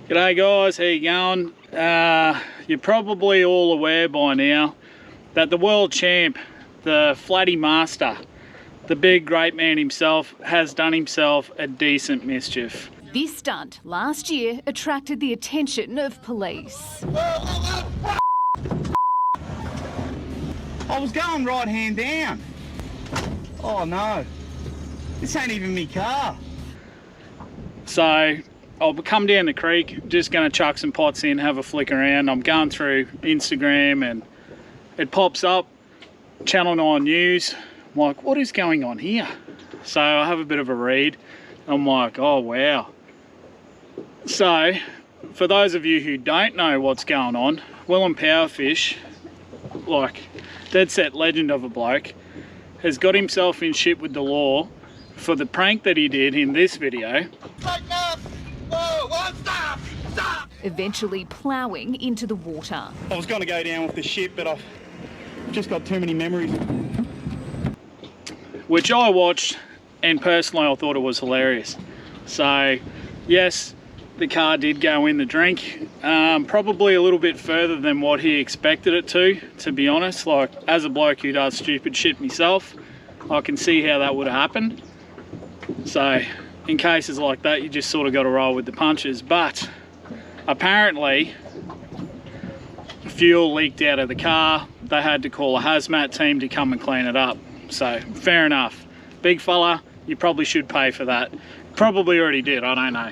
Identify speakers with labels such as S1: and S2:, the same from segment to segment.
S1: G'day guys, how you going? You're probably all aware by now that the world champ, the flatty master, the big great man himself, has done himself a decent mischief.
S2: This stunt last year attracted the attention of police.
S3: I was going right hand down. Oh no, this ain't even me car.
S1: So I'll come down the creek, just gonna chuck some pots in, have a flick around. I'm going through Instagram and it pops up, Channel 9 News. I'm like, what is going on here? So I have a bit of a read. I'm like, oh wow. So for those of you who don't know what's going on, Willem Powerfish, like dead set legend of a bloke, has got himself in shit with the law for the prank that he did in this video.
S2: Eventually ploughing into the water.
S3: I was going to go down with the ship, but I've just got too many memories.
S1: Which I watched, and personally I thought it was hilarious. So yes, the car did go in the drink, probably a little bit further than what he expected it to be honest. Like, as a bloke who does stupid shit myself, I can see how that would have happened. So in cases like that, you just sort of got to roll with the punches. But apparently fuel leaked out of the car. They had to call a hazmat team to come and clean it up. So fair enough, big fella, you probably should pay for that. Probably already did, I don't know.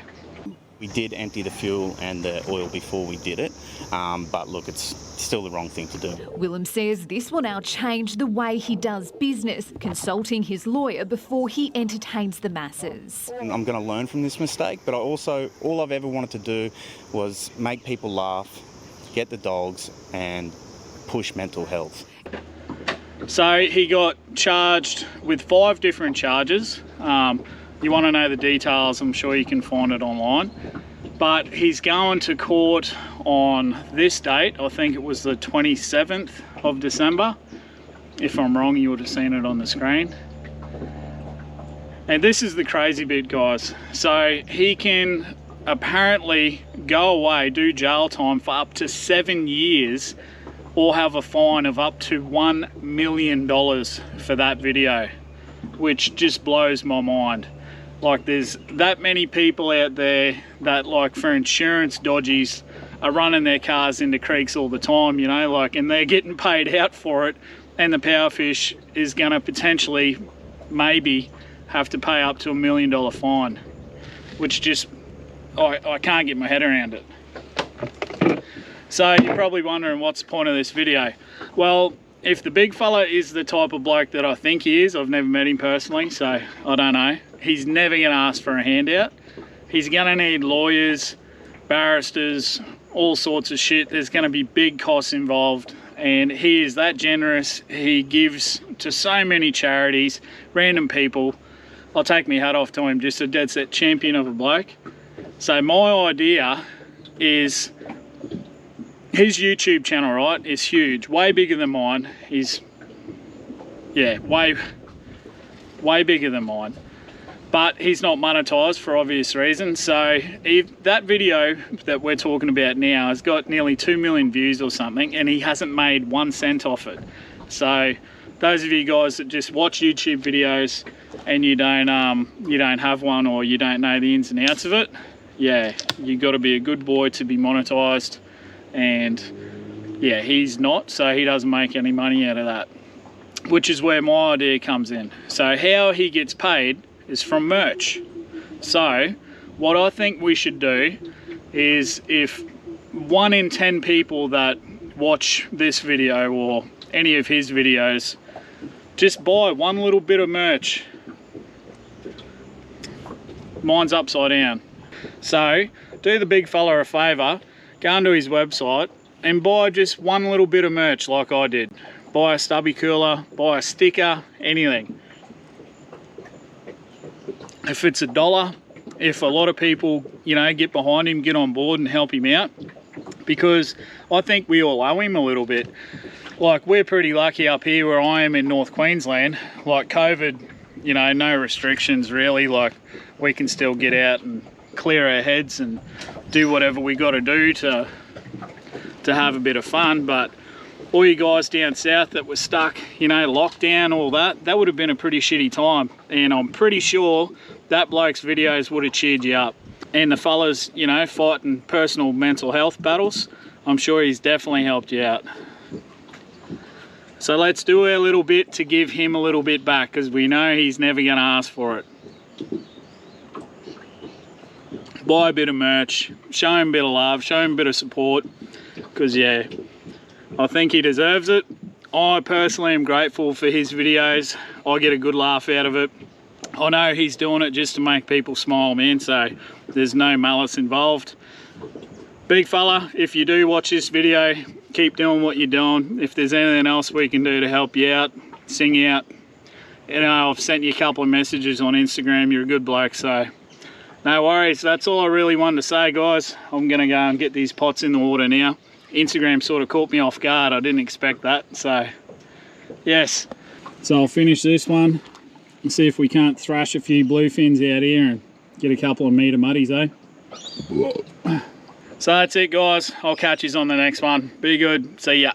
S4: We did empty the fuel and the oil before we did it, but look, it's still the wrong thing to do.
S2: Willem says this will now change the way he does business, consulting his lawyer before he entertains the masses.
S4: I'm going to learn from this mistake, but all I've ever wanted to do was make people laugh, get the dogs, and push mental health.
S1: So he got charged with 5 different charges. You want to know the details, I'm sure you can find it online. But he's going to court on this date. I think it was the 27th of December. If I'm wrong, you would have seen it on the screen. And this is the crazy bit, guys. So he can apparently go away, do jail time for up to 7 years, or have a fine of up to $1 million for that video, which just blows my mind. Like, there's that many people out there that, like, for insurance dodgies, are running their cars into creeks all the time, you know, like, and they're getting paid out for it, and the Powerfish is gonna potentially, maybe, have to pay up to $1 million fine, which just, I can't get my head around it. So you're probably wondering, what's the point of this video? Well, if the big fella is the type of bloke that I think he is, I've never met him personally, so I don't know. He's never gonna ask for a handout. He's gonna need lawyers, barristers, all sorts of shit. There's gonna be big costs involved, and he is that generous. He gives to so many charities, random people. I'll take my hat off to him, just a dead set champion of a bloke. So my idea is, his YouTube channel, right, is huge, way bigger than mine. He's, yeah, way bigger than mine. But he's not monetized for obvious reasons. So that video that we're talking about now has got nearly 2 million views or something, and he hasn't made 1 cent off it. So those of you guys that just watch YouTube videos and you don't have one, or you don't know the ins and outs of it, yeah, you got to be a good boy to be monetized. And yeah, he's not, so he doesn't make any money out of that, which is where my idea comes in. So how he gets paid is from merch. So what I think we should do is, if 1 in 10 people that watch this video or any of his videos just buy 1 little bit of merch, mine's upside down. So do the big fella a favor, go onto his website and buy just 1 little bit of merch like I did. Buy a stubby cooler, buy a sticker, anything. If it's $1, if a lot of people, you know, get behind him, get on board and help him out, because I think we all owe him a little bit. Like, we're pretty lucky up here where I am in North Queensland. Like, COVID, you know, no restrictions really. Like, we can still get out and clear our heads and do whatever we got to do to have a bit of fun. But all you guys down south that were stuck, you know, lockdown, all that would have been a pretty shitty time. And I'm pretty sure that bloke's videos would have cheered you up. And the fellas, you know, fighting personal mental health battles, I'm sure he's definitely helped you out. So let's do our little bit to give him a little bit back, because we know he's never going to ask for it. Buy a bit of merch, show him a bit of love, show him a bit of support, because yeah, I think he deserves it. I personally am grateful for his videos. I get a good laugh out of it. I know he's doing it just to make people smile, man, so there's no malice involved. Big fella, if you do watch this video, keep doing what you're doing. If there's anything else we can do to help you out, sing out. You know, I've sent you a couple of messages on Instagram. You're a good bloke, so no worries. That's all I really wanted to say, guys. I'm gonna go and get these pots in the water now. Instagram sort of caught me off guard. I didn't expect that, so yes. So I'll finish this one and see if we can't thrash a few bluefins out here and get a couple of meter muddies, eh? So that's it, guys. I'll catch you on the next one. Be good. See ya.